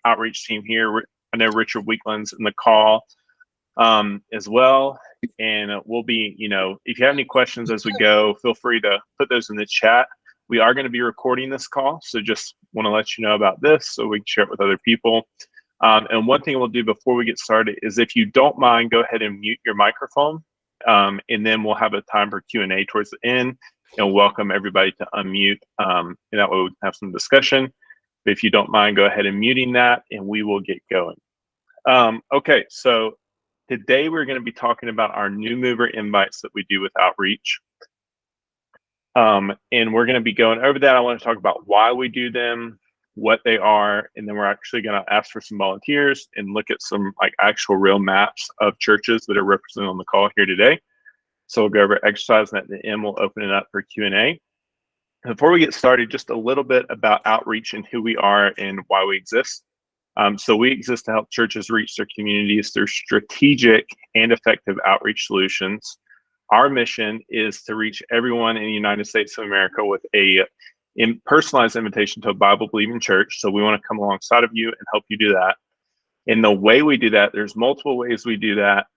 outreach team here. I know Richard Weekland's in the call as well. And we'll be, if you have any questions as we go, feel free to put those in the chat. We are going to be recording this call, so just want to let you know about this so we can share it with other people. And one thing we'll do before we get started is, if you don't mind, go ahead and mute your microphone, and then we'll have a time for Q&A towards the end, and welcome everybody to unmute, and that way we can have some discussion. But if you don't mind, go ahead and muting that, and we will get going. Okay, so today we're going to be talking about our new mover invites that we do with outreach. And we're going to be going over that. I want to talk about why we do them, what they are, and then we're actually going to ask for some volunteers and look at some actual real maps of churches that are represented on the call here today. So we'll go over exercise, and at the end we'll open it up for Q&A. Before we get started, just a little bit about outreach and who we are and why we exist. So we exist to help churches reach their communities through strategic and effective outreach solutions. Our mission is to reach everyone in the United States of America with a personalized invitation to a Bible-believing church. So we want to come alongside of you and help you do that. And the way we do that, there's multiple ways we do that.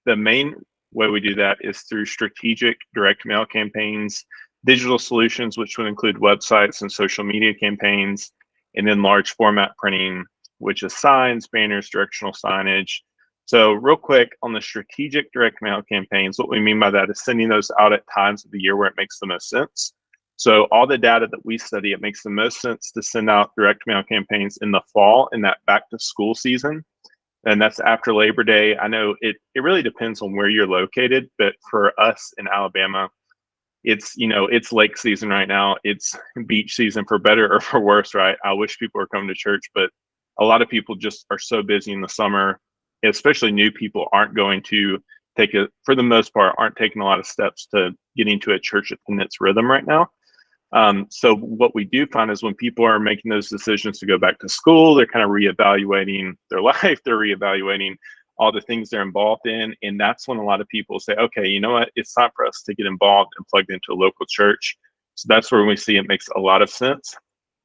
The main way we do that is through strategic direct mail campaigns, digital solutions, which would include websites and social media campaigns, and then large format printing, which is signs, banners, directional signage. So real quick on the strategic direct mail campaigns, what we mean by that is sending those out at times of the year where it makes the most sense. So all the data that we study, it makes the most sense to send out direct mail campaigns in the fall, in that back to school season. And that's after Labor Day. I know it really depends on where you're located, but for us in Alabama, it's lake season right now. It's beach season, for better or for worse, right? I wish people were coming to church, but a lot of people just are so busy in the summer, especially new people aren't going to for the most part, aren't taking a lot of steps to get into a church attendance rhythm right now. So what we do find is when people are making those decisions to go back to school, they're kind of reevaluating their life, they're reevaluating all the things they're involved in. And that's when a lot of people say, okay, you know what, it's time for us to get involved and plugged into a local church. So that's where we see it makes a lot of sense.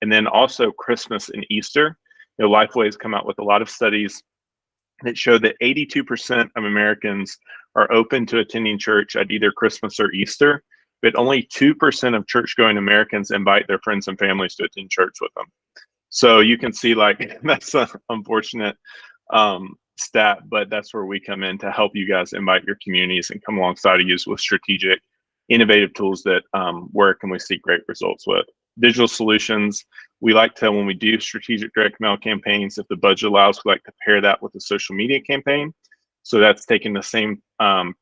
And then also Christmas and Easter. Lifeway has come out with a lot of studies that show that 82% of Americans are open to attending church at either Christmas or Easter, but only 2% of church-going Americans invite their friends and families to attend church with them. So you can see that's an unfortunate stat, but that's where we come in to help you guys invite your communities and come alongside of you with strategic, innovative tools that work and we see great results with. Digital solutions, we like to, when we do strategic direct mail campaigns, if the budget allows, we like to pair that with a social media campaign. So that's taking the same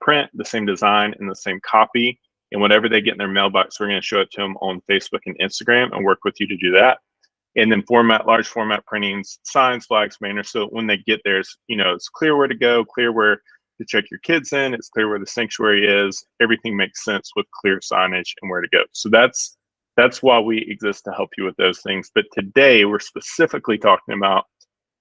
print, the same design, and the same copy, and whatever they get in their mailbox, we're going to show it to them on Facebook and Instagram and work with you to do that. And then large format printings, signs, flags, banners, so when they get there, it's clear where to go, clear where to check your kids in, it's clear where the sanctuary is, everything makes sense with clear signage and where to go. So that's why we exist, to help you with those things. But today we're specifically talking about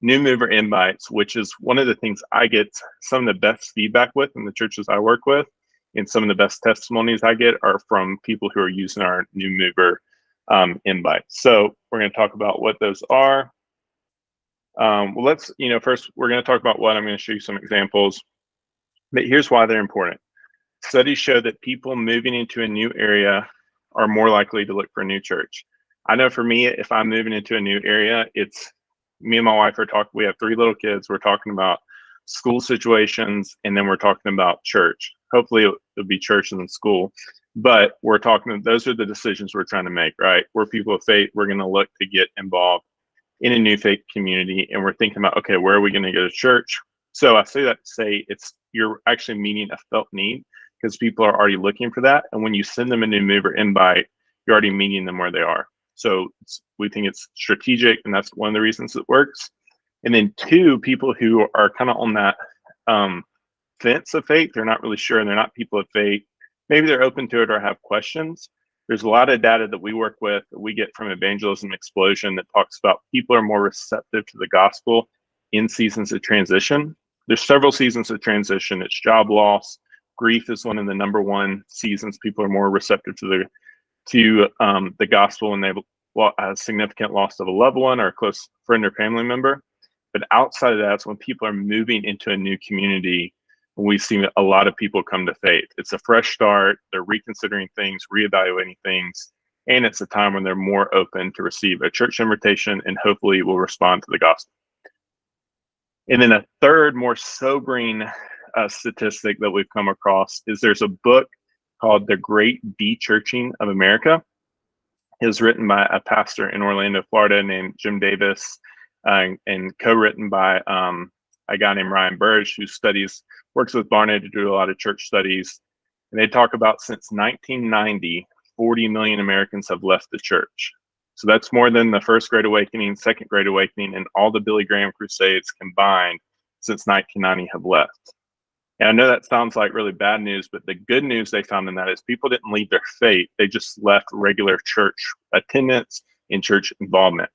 new mover invites, which is one of the things I get some of the best feedback with in the churches I work with, and some of the best testimonies I get are from people who are using our new mover invites. So we're going to talk about what those are. Well, first we're going to talk about what I'm going to show you some examples, but here's why they're important. Studies show that people moving into a new area are more likely to look for a new church. I know for me, if I'm moving into a new area, it's me and my wife are talking, we have 3 little kids. We're talking about school situations, and then we're talking about church. Hopefully it'll be church and then school, but we're talking, those are the decisions we're trying to make, right? We're people of faith. We're going to look to get involved in a new faith community, and we're thinking about, okay, where are we going to go to church? So I say that to say you're actually meeting a felt need, because people are already looking for that. And when you send them a new mover invite, you're already meeting them where they are. So we think it's strategic, and that's one of the reasons it works. And then 2, people who are kind of on that fence of faith, they're not really sure, and they're not people of faith. Maybe they're open to it or have questions. There's a lot of data that we work with, that we get from Evangelism Explosion, that talks about people are more receptive to the gospel in seasons of transition. There's several seasons of transition. It's job loss. Grief is one of the number one seasons people are more receptive to the gospel when they a significant loss of a loved one or a close friend or family member. But outside of that, it's when people are moving into a new community, we see a lot of people come to faith. It's a fresh start. They're reconsidering things, reevaluating things, and it's a time when they're more open to receive a church invitation and hopefully will respond to the gospel. And then a third, more sobering statistic that we've come across is there's a book called The Great De-Churching of America. It was written by a pastor in Orlando, Florida named Jim Davis, and co-written by a guy named Ryan Burge, who works with Barna to do a lot of church studies. And they talk about since 1990, 40 million Americans have left the church. So that's more than the First Great Awakening, Second Great Awakening, and all the Billy Graham Crusades combined since 1990 have left. And I know that sounds like really bad news, but the good news they found in that is people didn't leave their faith. They just left regular church attendance and church involvement.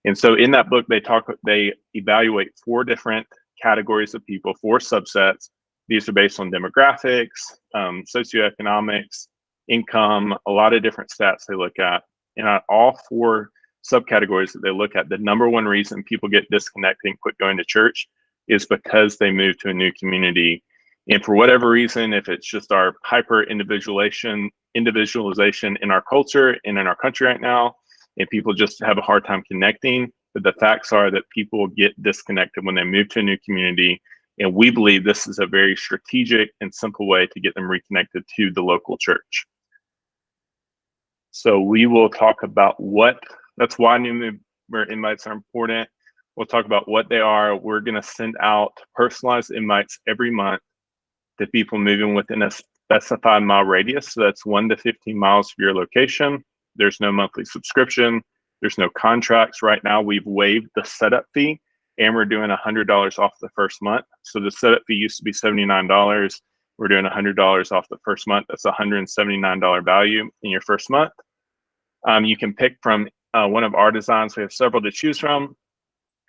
And so in that book, they evaluate 4 different categories of people, 4 subsets. These are based on demographics, socioeconomics, income, a lot of different stats they look at. And on all 4 subcategories that they look at, the number one reason people get disconnected and quit going to church is because they move to a new community. And for whatever reason, if it's just our hyper individualization in our culture and in our country right now, and people just have a hard time connecting, but the facts are that people get disconnected when they move to a new community. And we believe this is a very strategic and simple way to get them reconnected to the local church. So we will talk about that's why new member invites are important. We'll talk about what they are. We're going to send out personalized invites every month to people moving within a specified mile radius. So that's 1 to 15 miles from your location. There's no monthly subscription. There's no contracts. Right now, we've waived the setup fee, and we're doing $100 off the first month. So the setup fee used to be $79. We're doing $100 off the first month. That's $179 value in your first month. You can pick from one of our designs. We have several to choose from,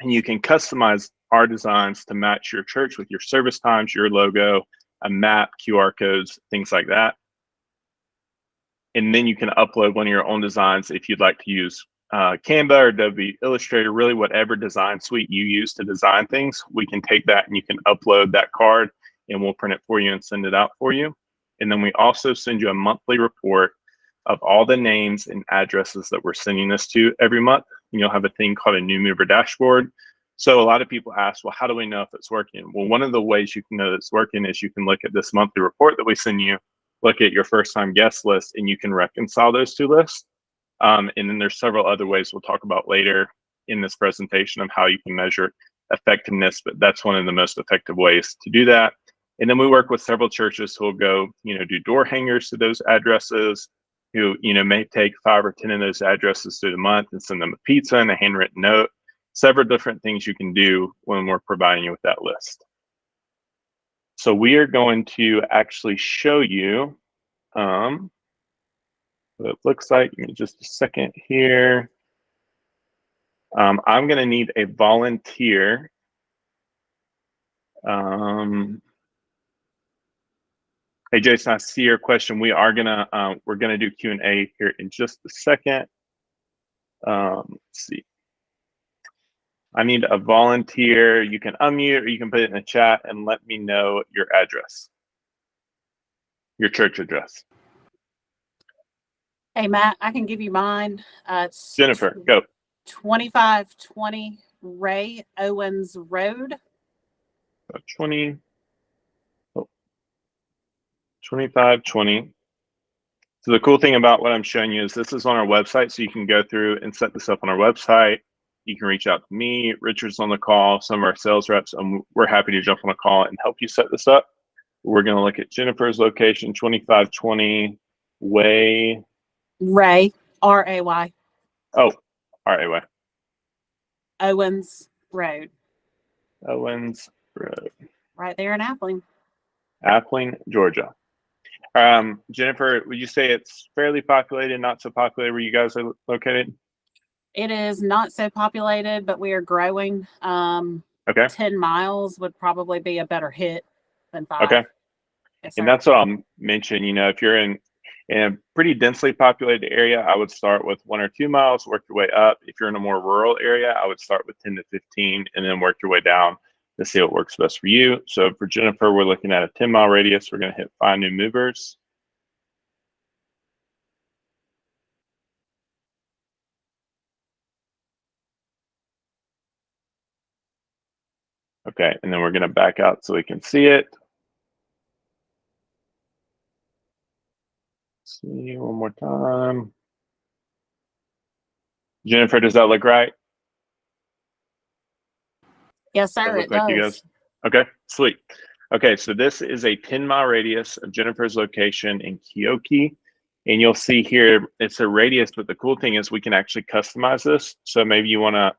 and you can customize our designs to match your church with your service times, your logo, a map, QR codes, things like that. And then you can upload one of your own designs if you'd like to use Canva or Adobe Illustrator, really whatever design suite you use to design things. We can take that and you can upload that card and we'll print it for you and send it out for you. And then we also send you a monthly report of all the names and addresses that we're sending this to every month. And you'll have a thing called a new mover dashboard. So a lot of people ask, well, how do we know if it's working? Well, one of the ways you can know that it's working is you can look at this monthly report that we send you, look at your first time guest list, and you can reconcile those 2 lists. And then there's several other ways we'll talk about later in this presentation of how you can measure effectiveness, but that's one of the most effective ways to do that. And then we work with several churches who will go, do door hangers to those addresses, who, may take 5 or 10 of those addresses through the month and send them a pizza and a handwritten note. Several different things you can do when we're providing you with that list. So we are going to actually show you what it looks like. Give me just a second here. I'm going to need a volunteer. Hey, Jason, I see your question. We're gonna do Q&A here in just a second. Let's see. I need a volunteer. You can unmute or you can put it in the chat and let me know your address, your church address. Hey, Matt, I can give you mine. It's Jennifer, go. 2520 Ray Owens Road. 2520. So the cool thing about what I'm showing you is this is on our website, so you can go through and set this up on our website. You can reach out to me, Richard's on the call, some of our sales reps, and we're happy to jump on a call and help you set this up. We're going to look at Jennifer's location, 2520 Ray, R-A-Y. Oh, R-A-Y. Owens Road. Owens Road. Right there in Appling. Appling, Georgia. Jennifer, would you say it's fairly populated, not so populated where you guys are located? It is not so populated, but we are growing. Okay. 10 miles would probably be a better hit than 5. Okay. Yes, and that's what I'll mention, if you're in, In a pretty densely populated area, I would start with 1 or 2 miles, work your way up. If you're in a more rural area, I would start with 10 to 15 and then work your way down to see what works best for you. So for Jennifer, we're looking at a 10-mile radius. We're going to hit find new movers. Okay, and then we're going to back out so we can see it. See one more time. Jennifer, does that look right? Yes, sir, it does. Okay, sweet. Okay, so this is a 10-mile radius of Jennifer's location in Keoki. And you'll see here, it's a radius, but the cool thing is we can actually customize this. So maybe you want to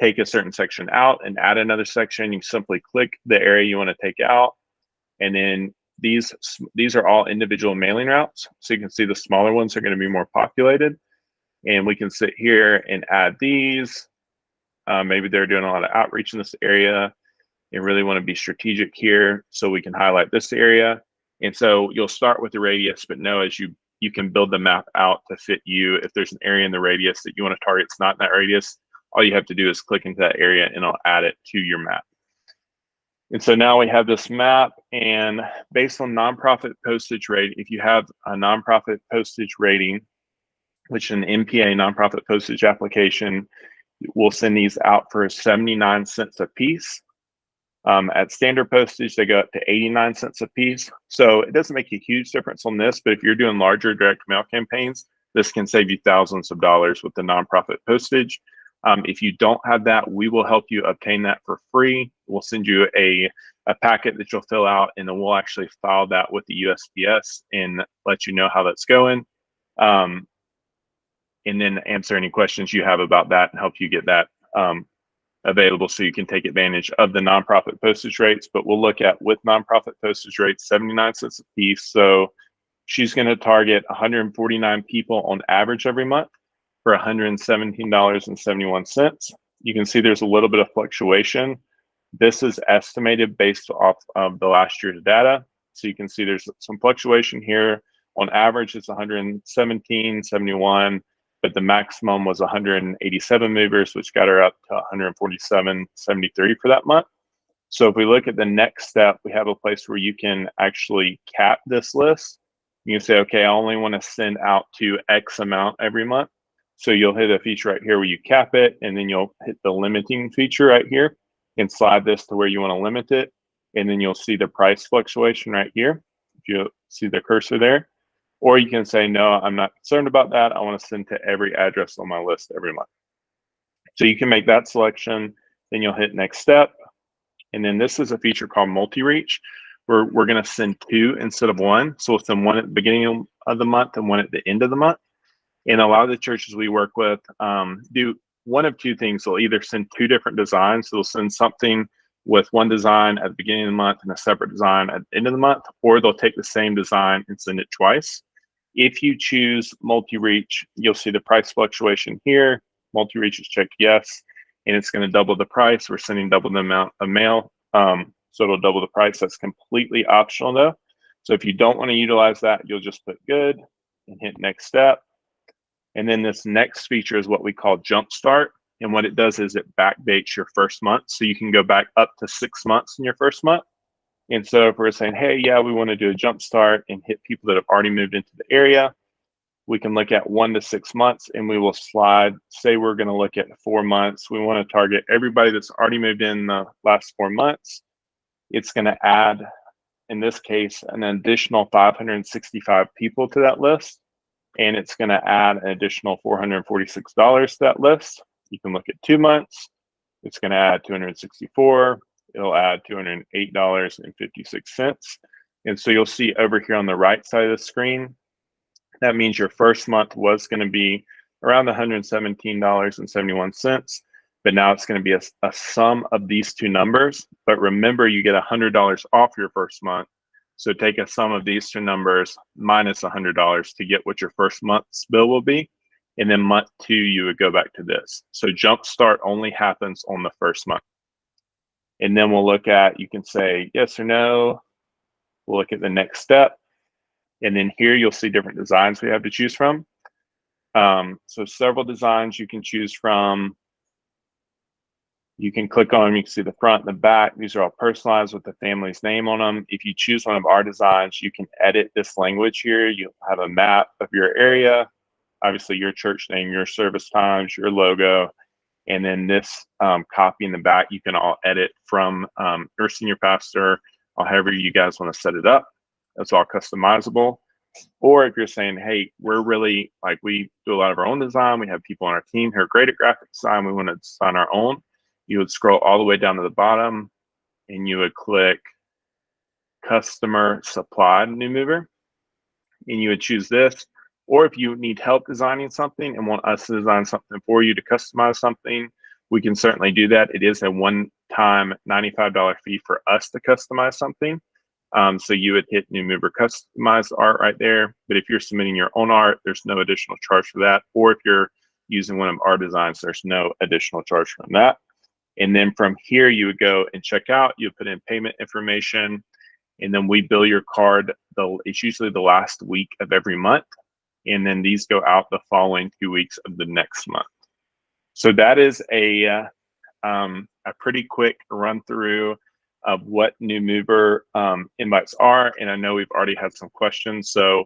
take a certain section out and add another section. You simply click the area you want to take out. And then these are all individual mailing routes. So you can see the smaller ones are going to be more populated. And we can sit here and add these. Maybe they're doing a lot of outreach in this area and really want to be strategic here. So we can highlight this area. And so you'll start with the radius, but know as you can build the map out to fit you. If there's an area in the radius that you want to target, it's not in that radius, all you have to do is click into that area and it'll add it to your map. And so now we have this map, and based on nonprofit postage rate, if you have a nonprofit postage rating, which is an NPA nonprofit postage application, we'll send these out for 79 cents a piece. At standard postage, they go up to 89 cents a piece. So it doesn't make a huge difference on this, but if you're doing larger direct mail campaigns, this can save you thousands of dollars with the nonprofit postage. If you don't have that, we will help you obtain that for free. We'll send you a packet that you'll fill out, and then we'll actually file that with the USPS and let you know how that's going. And then answer any questions you have about that and help you get that available so you can take advantage of the nonprofit postage rates. But we'll look at with nonprofit postage rates, 79 cents a piece. So she's going to target 149 people on average every month for $117.71. You can see there's a little bit of fluctuation. This is estimated based off of the last year's data. So you can see there's some fluctuation here. On average, it's 117.71. But the maximum was 187 movers, which got her up to 147.73 for that month. So if we look at the next step, we have a place where you can actually cap this list. You can say, okay, I only want to send out to X amount every month. So you'll hit a feature right here where you cap it, and then you'll hit the limiting feature right here and slide this to where you want to limit it. And then you'll see the price fluctuation right here. If you see the cursor there. Or you can say, no, I'm not concerned about that. I want to send to every address on my list every month. So you can make that selection, then you'll hit next step. And then this is a feature called multi-reach, where we're going to send 2 instead of 1. So we'll send 1 at the beginning of the month and 1 at the end of the month. And a lot of the churches we work with do one of 2 things. They'll either send 2 different designs. So they'll send something with 1 design at the beginning of the month and a separate design at the end of the month, or they'll take the same design and send it twice. If you choose multi-reach, you'll see the price fluctuation here. Multi-reach is checked yes, and it's going to double the price. We're sending double the amount of mail, so it'll double the price. That's completely optional though. So if you don't want to utilize that, you'll just put good and hit next step. And then this next feature is what we call Jumpstart. And what it does is it backdates your first month. So you can go back up to 6 months in your first month. And so if we're saying, hey, yeah, we want to do a jump start and hit people that have already moved into the area, we can look at 1 to 6 months, and we will slide, say we're going to look at 4 months. We want to target everybody that's already moved in the last 4 months. It's going to add, in this case, an additional 565 people to that list. And it's going to add an additional $446 to that list. You can look at 2 months. It's going to add 264. It'll add $208.56. And so you'll see over here on the right side of the screen, that means your first month was going to be around $117.71, but now it's going to be a sum of these 2 numbers. But remember, you get $100 off your first month. So take a sum of these 2 numbers minus $100 to get what your first month's bill will be. And then month 2, you would go back to this. So Jumpstart only happens on the first month. And then we'll look at, you can say yes or no. We'll look at the next step. And then here you'll see different designs we have to choose from. So several designs you can choose from. You can click on them, you can see the front and the back. These are all personalized with the family's name on them. If you choose one of our designs, you can edit this language here. You'll have a map of your area, obviously your church name, your service times, your logo, and then this copy in the back, you can all edit from your senior pastor or however you guys want to set it up. That's all customizable. Or if you're saying, hey, we're really, like, we do a lot of our own design. We have people on our team who are great at graphic design. We want to design our own. You would scroll all the way down to the bottom and you would click customer supplied new mover. And you would choose this. Or if you need help designing something and want us to design something for you to customize something, we can certainly do that. It is a one-time $95 fee for us to customize something. So you would hit new mover customize art right there. But if you're submitting your own art, there's no additional charge for that. Or if you're using one of our designs, there's no additional charge from that. And then from here, you would go and check out. You put in payment information, and then we bill your card. It's usually the last week of every month. And then these go out the following 2 weeks of the next month. So that is a pretty quick run through of what new mover invites are. And I know we've already had some questions. So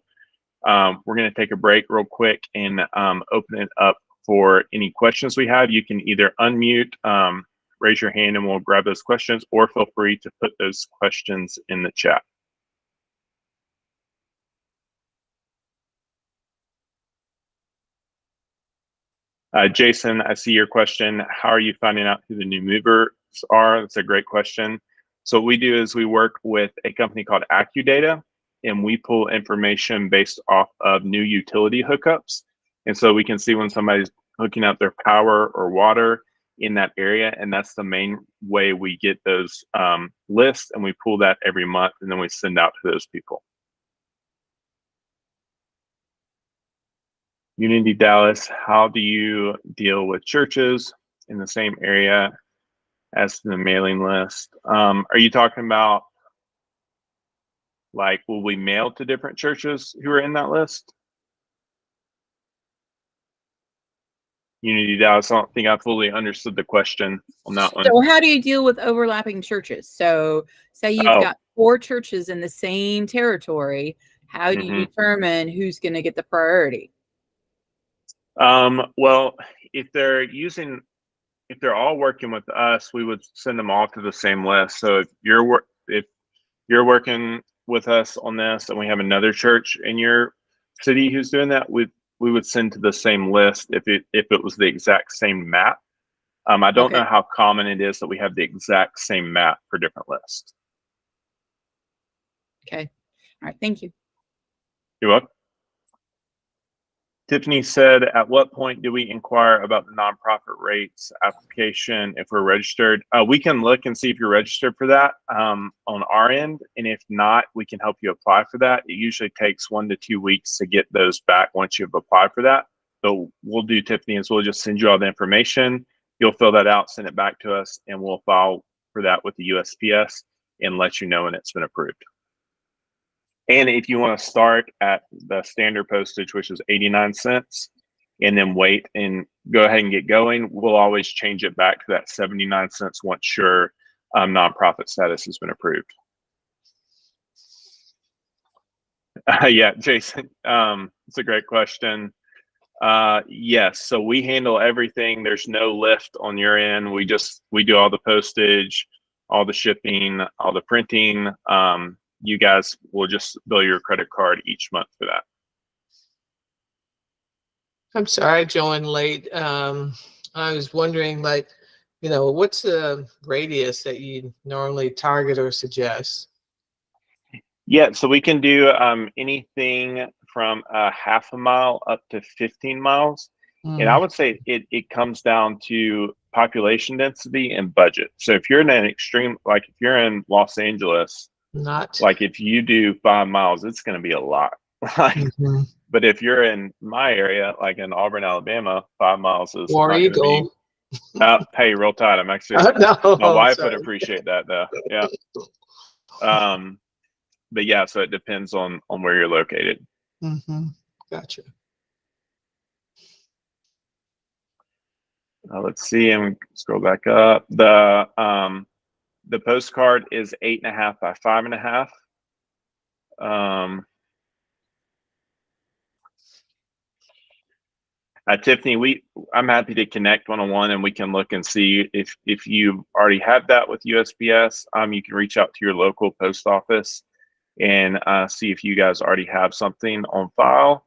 we're going to take a break real quick and open it up for any questions we have. You can either unmute, raise your hand, and we'll grab those questions, or feel free to put those questions in the chat. Jason, I see your question. How are you finding out who the new movers are? That's a great question. So what we do is we work with a company called AccuData, and we pull information based off of new utility hookups. And so we can see when somebody's hooking up their power or water in that area, and that's the main way we get those lists, and we pull that every month, and then we send out to those people. Unity Dallas, how do you deal with churches in the same area as the mailing list? Are you talking about, like, will we mail to different churches who are in that list? Unity Dallas, I don't think I fully understood the question on that one. So how do you deal with overlapping churches? So say you've got 4 churches in the same territory. How do you determine who's going to get the priority? Well, if they're all working with us, we would send them all to the same list. So if you're working with us on this and we have another church in your city who's doing that, we would send to the same list if it was the exact same map. I don't know how common it is that we have the exact same map for different lists. Okay. All right. Thank you. You're welcome. Tiffany said, at what point do we inquire about the nonprofit rates application if we're registered? We can look and see if you're registered for that on our end. And if not, we can help you apply for that. It usually takes 1 to 2 weeks to get those back once you've applied for that. So we'll do, Tiffany, is we'll just send you all the information. You'll fill that out, send it back to us, and we'll file for that with the USPS and let you know when it's been approved. And if you want to start at the standard postage, which is 89 cents, and then wait and go ahead and get going, we'll always change it back to that 79 cents once your nonprofit status has been approved. Yeah, Jason, it's a great question. Yes, so we handle everything. There's no lift on your end. We do all the postage, all the shipping, all the printing. You guys will just bill your credit card each month for that. I'm sorry I joined late. I was wondering, like, what's the radius that you normally target or suggest? Yeah, so we can do anything from a half a mile up to 15 miles. And I would say it comes down to population density and budget. So if you're in an extreme, like if you're in Los Angeles, like if you do 5 miles, it's going to be a lot. But if you're in my area, like in Auburn, Alabama, 5 miles is War not Eagle. Gonna be, hey, real tight. I'm actually, No, my wife sorry. would appreciate that though. Yeah. yeah, so it depends on where you're located. Gotcha. Let's see, and scroll back up. The postcard is 8.5 by 5.5. Tiffany, I'm happy to connect one-on-one, and we can look and see if you already have that with USPS. You can reach out to your local post office and see if you guys already have something on file,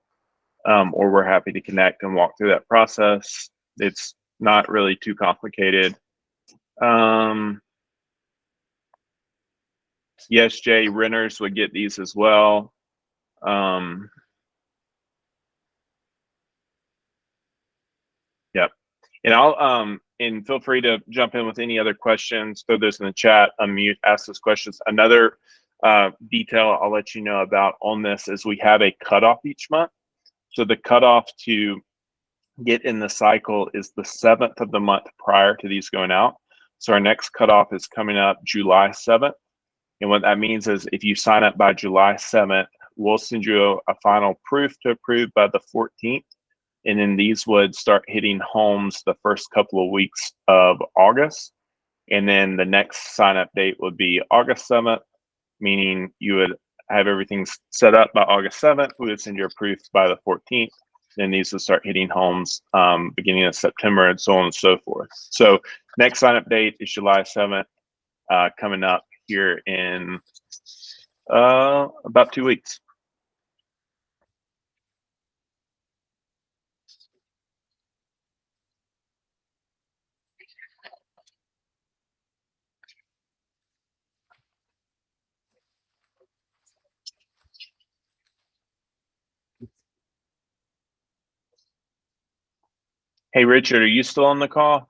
or we're happy to connect and walk through that process. It's not really too complicated. Yes, Jay, renters would get these as well. Yep. And I'll and feel free to jump in with any other questions. Throw those in the chat, unmute, ask those questions. Another detail I'll let you know about on this is we have a cutoff each month. So the cutoff to get in the cycle is the 7th of the month prior to these going out. So our next cutoff is coming up July 7th. And what that means is if you sign up by July 7th, we'll send you a final proof to approve by the 14th. And then these would start hitting homes the first couple of weeks of August. And then the next sign up date would be August 7th, meaning you would have everything set up by August 7th. We would send you a proof by the 14th. Then these would start hitting homes beginning of September, and so on and so forth. So next sign up date is July 7th, coming up here in about 2 weeks. Hey, Richard, are you still on the call?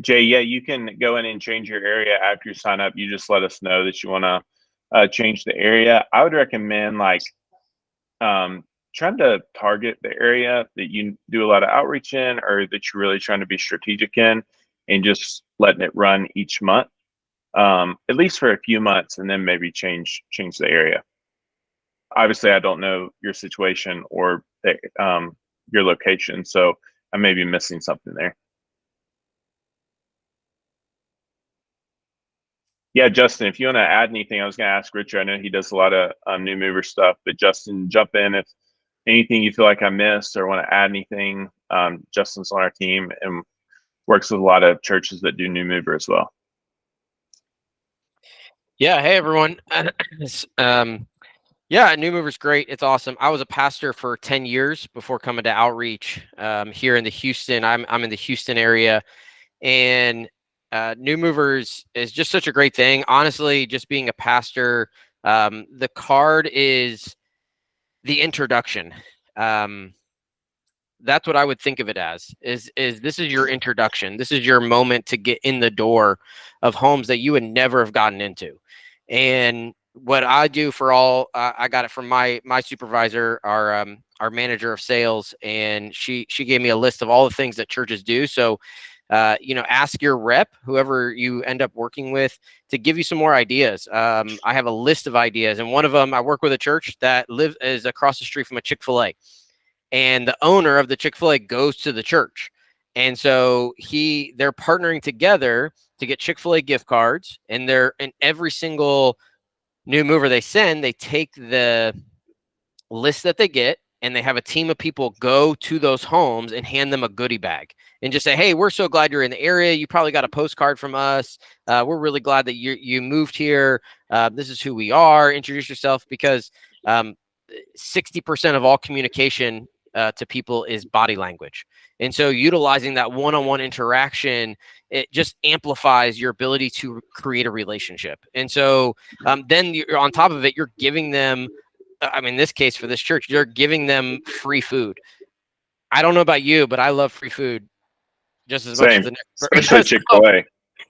Jay, yeah, you can go in and change your area after you sign up. You just let us know that you want to change the area. I would recommend trying to target the area that you do a lot of outreach in, or that you're really trying to be strategic in, and just letting it run each month, at least for a few months, and then maybe change the area. Obviously, I don't know your situation or your location, so I may be missing something there. Yeah, Justin, if you want to add anything, I was going to ask Richard. I know he does a lot of new mover stuff, but Justin, jump in if anything you feel like I missed or want to add anything. Justin's on our team and works with a lot of churches that do new mover as well. Yeah, hey everyone. Yeah, new mover's great. It's awesome. I was a pastor for 10 years before coming to outreach here in the Houston. I'm in the Houston area, and new movers is just such a great thing. Honestly, just being a pastor, the card is the introduction. That's what I would think of it as, is this is your introduction. This is your moment to get in the door of homes that you would never have gotten into. And what I do for all, I got it from my supervisor, our manager of sales, and she gave me a list of all the things that churches do. So, ask your rep, whoever you end up working with, to give you some more ideas. I have a list of ideas, and one of them, I work with a church that is across the street from a Chick-fil-A. And the owner of the Chick-fil-A goes to the church. And so they're partnering together to get Chick-fil-A gift cards, and they're in every single new mover they send, they take the list that they get, and they have a team of people go to those homes and hand them a goodie bag and just say, hey, we're so glad you're in the area. You probably got a postcard from us. We're really glad that you moved here. This is who we are. Introduce yourself, because 60% of all communication to people is body language. And so utilizing that one-on-one interaction, it just amplifies your ability to create a relationship. And so then you're on top of it, you're giving them, in this case for this church, you're giving them free food. I don't know about you, but I love free food just as much as the next person. Especially Chick-fil-A.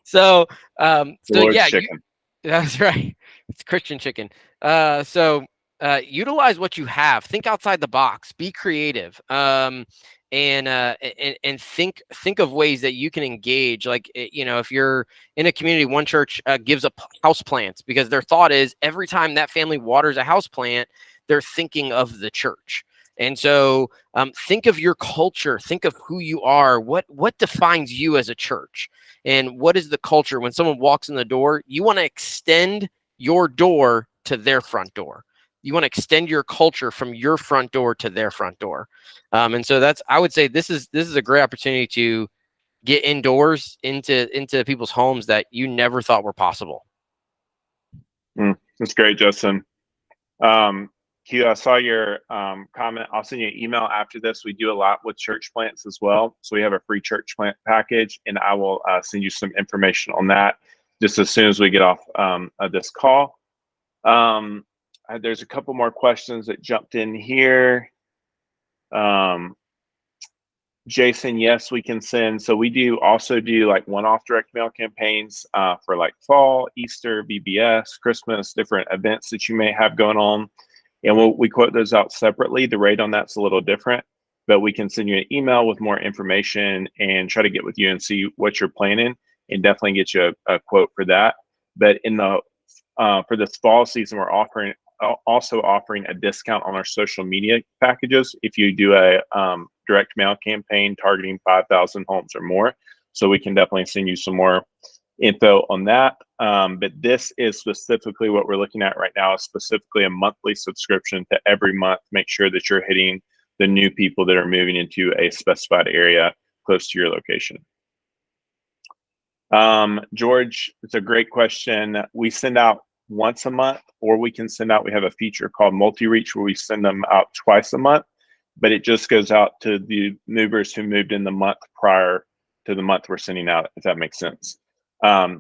So yeah, chicken. That's right. It's Christian chicken. So utilize what you have. Think outside the box. Be creative. And think of ways that you can engage. Like, if you're in a community, one church gives up house plants because their thought is every time that family waters a house plant, they're thinking of the church. And so think of your culture. Think of who you are. What defines you as a church? And what is the culture? When someone walks in the door, you want to extend your door to their front door. You want to extend your culture from your front door to their front door. And so I would say this is a great opportunity to get indoors into people's homes that you never thought were possible. That's great, Justin. Q, I saw your comment. I'll send you an email after this. We do a lot with church plants as well. So we have a free church plant package, and I will send you some information on that just as soon as we get off of this call. There's a couple more questions that jumped in here. Jason, yes, we can send. So we also do like one-off direct mail campaigns for like fall, Easter, VBS, Christmas, different events that you may have going on. And we quote those out separately. The rate on that's a little different, but we can send you an email with more information and try to get with you and see what you're planning and definitely get you a quote for that. But for this fall season, we're also offering a discount on our social media packages if you do a direct mail campaign targeting 5,000 homes or more. So we can definitely send you some more info on that. But this is specifically what we're looking at right now, is specifically a monthly subscription to every month. Make sure that you're hitting the new people that are moving into a specified area close to your location. George, it's a great question. We send out once a month, or we can send out, we have a feature called multi-reach where we send them out twice a month, but it just goes out to the movers who moved in the month prior to the month we're sending out, if that makes sense.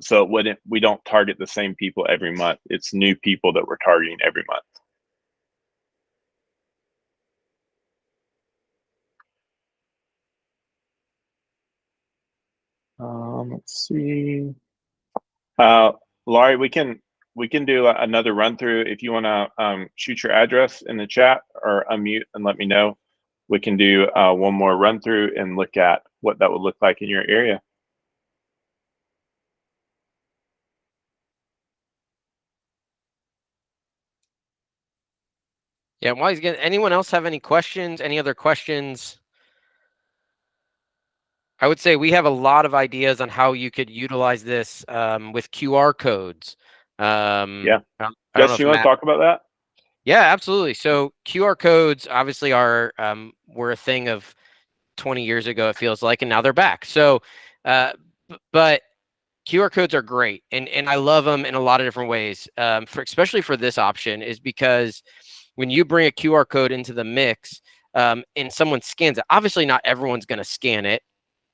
So we don't target the same people every month. It's new people that we're targeting every month. Let's see. Laurie, we can do another run through if you want to shoot your address in the chat or unmute and let me know. We can do one more run through and look at what that would look like in your area. Yeah, while he's getting, anyone else have any questions? Any other questions? I would say we have a lot of ideas on how you could utilize this with QR codes. Yeah. Jess, you want to talk about that? Yeah, absolutely. So QR codes obviously were a thing of 20 years ago, it feels like, and now they're back. So, but QR codes are great, and I love them in a lot of different ways. Especially for this option, is because when you bring a QR code into the mix, and someone scans it, obviously not everyone's going to scan it.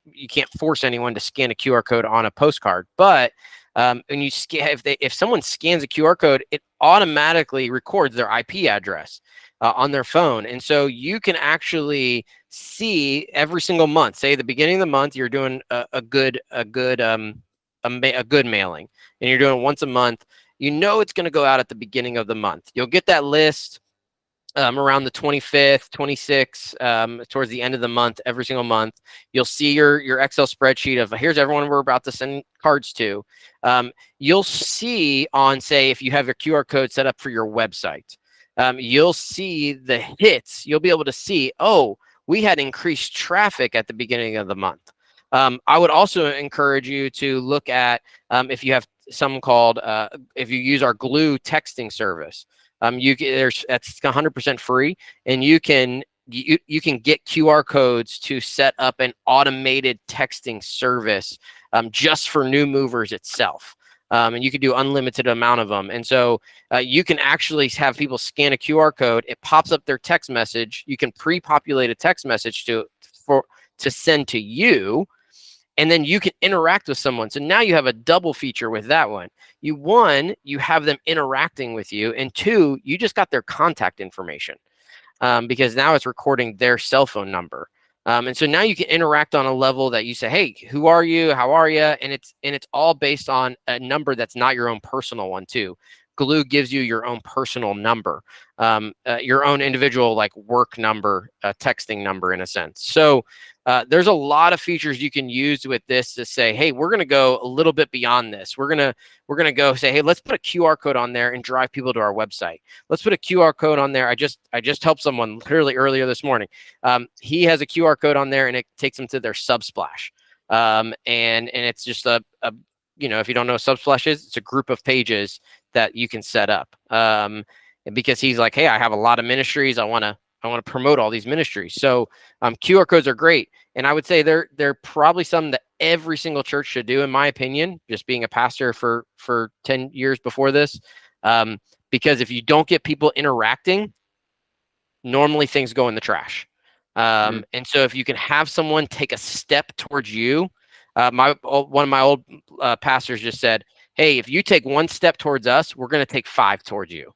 You can't force anyone to scan a QR code on a postcard, but when you if someone scans a QR code, it automatically records their IP address on their phone, and so you can actually see every single month. Say the beginning of the month, you're doing a good mailing, and you're doing it once a month. You know it's going to go out at the beginning of the month. You'll get that list around the 25th, 26th, towards the end of the month, every single month. You'll see your Excel spreadsheet of here's everyone we're about to send cards to. You'll see on, say, if you have your QR code set up for your website, you'll see the hits. You'll be able to see, oh, we had increased traffic at the beginning of the month. I would also encourage you to look at if you have something called, if you use our Glue texting service. That's 100% free, and you can get QR codes to set up an automated texting service just for new movers itself. And you can do unlimited amount of them. And so you can actually have people scan a QR code. It pops up their text message. You can pre-populate a text message to send to you. And then you can interact with someone. So now you have a double feature with that one. You have them interacting with you. And two, you just got their contact information because now it's recording their cell phone number. And so now you can interact on a level that you say, hey, who are you? How are you? And it's all based on a number that's not your own personal one too. Glue gives you your own personal number, your own individual like work number, texting number in a sense. So there's a lot of features you can use with this to say, hey, we're going to go a little bit beyond this. We're going to go say, hey, let's put a QR code on there and drive people to our website. Let's put a QR code on there. I just helped someone clearly earlier this morning. He has a QR code on there and it takes them to their Subsplash. And it's just a if you don't know what Subsplash is, it's a group of pages that you can set up. Because he's like, hey, I have a lot of ministries. I want to promote all these ministries. So QR codes are great. And I would say they're probably something that every single church should do, in my opinion, just being a pastor for 10 years before this. Because if you don't get people interacting, normally things go in the trash. And so if you can have someone take a step towards you, one of my old pastors just said, hey, if you take one step towards us, we're going to take 5 towards you.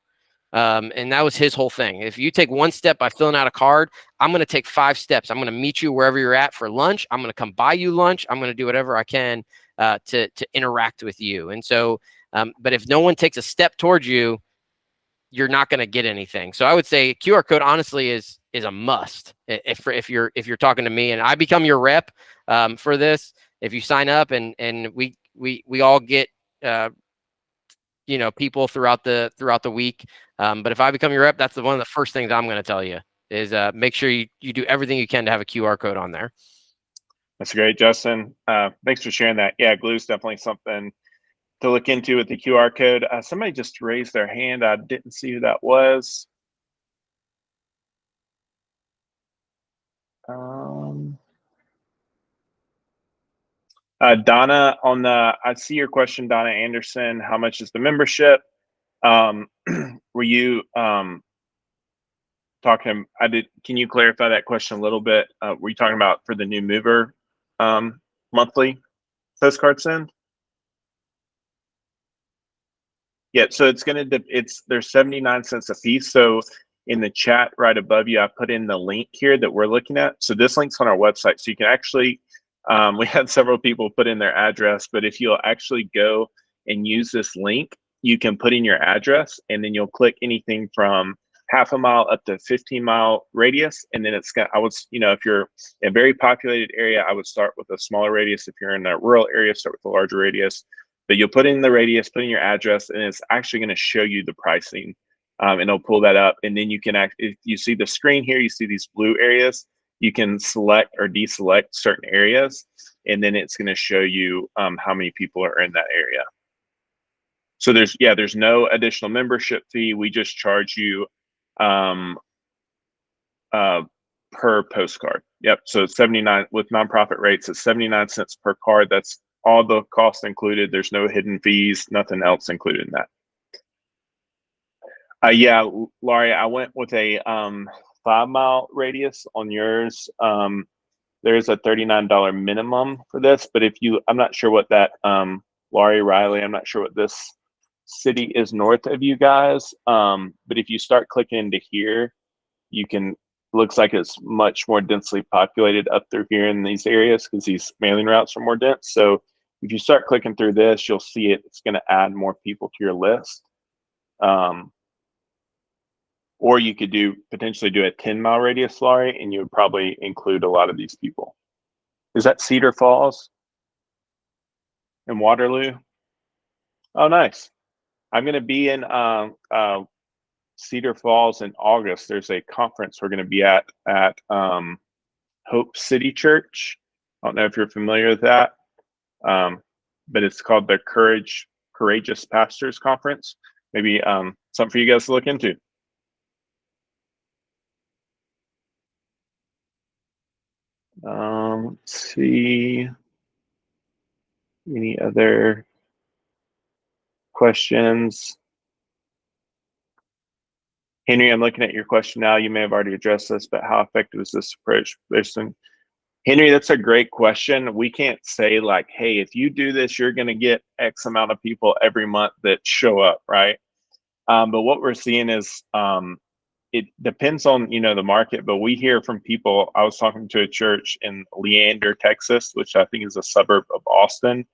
And that was his whole thing. If you take one step by filling out a card, I'm going to take 5 steps. I'm going to meet you wherever you're at for lunch. I'm going to come buy you lunch. I'm going to do whatever I can to interact with you. And so, but if no one takes a step towards you, you're not going to get anything. So I would say QR code honestly is a must. If you're talking to me and I become your rep for this, if you sign up and we all get people throughout the week. But if I become your rep, that's one of the first things I'm going to tell you is make sure you do everything you can to have a QR code on there. That's great, Justin. Thanks for sharing that. Yeah, glue is definitely something to look into with the QR code. Somebody just raised their hand. I didn't see who that was. Donna, I see your question, Donna Anderson. How much is the membership? Were you talking? Can you clarify that question a little bit? Were you talking about for the new mover monthly postcard send? Yeah, so there's 79 cents a piece. So in the chat right above you, I put in the link here that we're looking at. So this link's on our website. So you can actually, we had several people put in their address, but if you'll actually go and use this link, you can put in your address and then you'll click anything from half a mile up to 15-mile radius. And then if you're in a very populated area, I would start with a smaller radius. If you're in a rural area, start with a larger radius. But you'll put in the radius, put in your address, and it's actually going to show you the pricing. And it'll pull that up. And then you can if you see the screen here, you see these blue areas, you can select or deselect certain areas. And then it's going to show you how many people are in that area. So there's no additional membership fee. We just charge you per postcard. Yep. So 79 with nonprofit rates, it's 79 cents per card. That's all the costs included. There's no hidden fees, nothing else included in that. Yeah, Laurie, I went with a 5-mile radius on yours. There's a $39 minimum for this, but I'm not sure what that, Laurie, Riley, I'm not sure what this city is north of you guys. But if you start clicking into here, looks like it's much more densely populated up through here in these areas because these mailing routes are more dense. So if you start clicking through this, you'll see it's going to add more people to your list. Or you could potentially do a 10-mile radius, Laurie, and you would probably include a lot of these people. Is that Cedar Falls and Waterloo? Oh, nice. I'm going to be in Cedar Falls in August. There's a conference we're going to be at Hope City Church. I don't know if you're familiar with that, but it's called the Courageous Pastors Conference. Maybe something for you guys to look into. Let's see. Any other questions? Henry, I'm looking at your question now. You may have already addressed this, but how effective is this approach? Henry, that's a great question. We can't say like, hey, if you do this, you're going to get X amount of people every month that show up, right? But what we're seeing is it depends on, the market, but we hear from people. I was talking to a church in Leander, Texas, which I think is a suburb of Austin,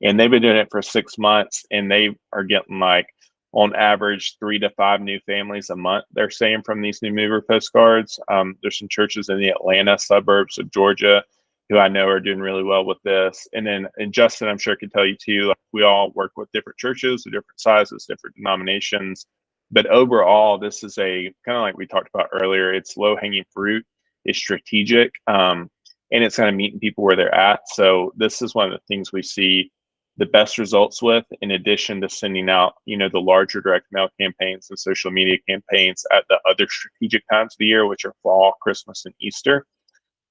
and they've been doing it for 6 months, and they are getting like on average 3 to 5 new families a month they're saying from these new mover postcards. There's some churches in the Atlanta suburbs of Georgia who I know are doing really well with this. And Justin, I'm sure, could tell you too, like, we all work with different churches of different sizes, different denominations. But overall, this is a kind of like we talked about earlier, it's low hanging fruit, it's strategic, and it's kind of meeting people where they're at. So this is one of the things we see the best results with, in addition to sending out, the larger direct mail campaigns and social media campaigns at the other strategic times of the year, which are fall, Christmas, and Easter.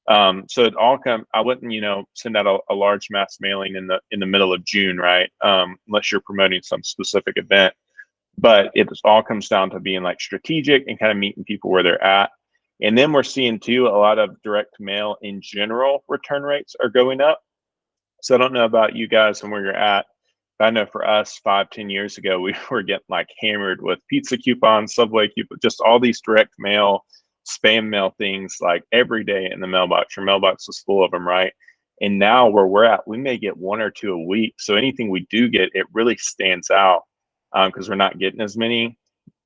So it all I wouldn't, send out a large mass mailing in the middle of June, right? Unless you're promoting some specific event. But it all comes down to being like strategic and kind of meeting people where they're at. And then we're seeing too, a lot of direct mail in general, return rates are going up. So I don't know about you guys and where you're at, but I know for us 5-10 years ago, we were getting like hammered with pizza coupons, Subway coupons, just all these direct mail, spam mail things like every day in the mailbox. Your mailbox was full of them, right? And now where we're at, we may get 1 or 2 a week. So anything we do get, it really stands out because we're not getting as many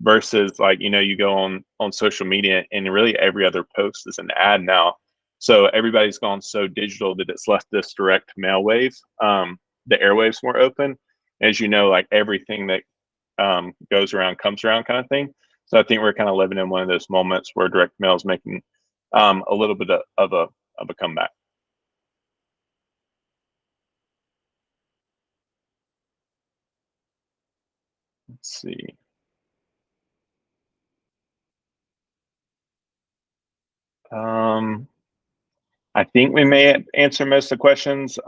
versus like, you go on social media and really every other post is an ad now. So everybody's gone so digital that it's left this direct mail wave, the airwaves more open. As you know, like everything that goes around comes around kind of thing. So I think we're kind of living in one of those moments where direct mail is making a little bit of a comeback. Let's see. I think we may answer most of the questions.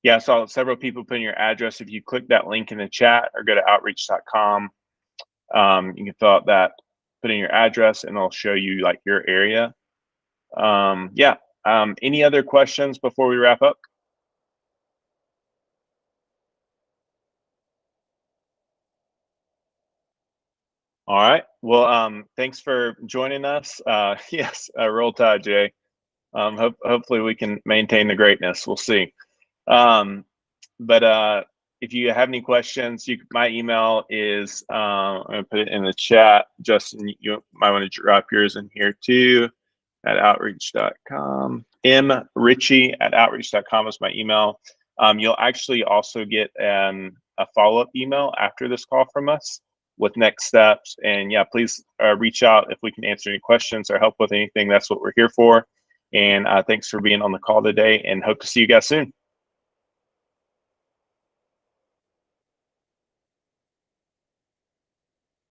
Yeah, I saw several people putting your address. If you click that link in the chat or go to outreach.com, you can fill out that, put in your address, and it'll show you like your area. Any other questions before we wrap up? All right. Well, thanks for joining us. Yes, roll tide, Jay. Hopefully we can maintain the greatness. We'll see. But if you have any questions, my email is, I'm going to put it in the chat. Justin, you might want to drop yours in here too, at outreach.com. mritchie@outreach.com is my email. You'll actually also get a follow-up email after this call from us with next steps. And yeah, please reach out if we can answer any questions or help with anything. That's what we're here for. And thanks for being on the call today, and hope to see you guys soon.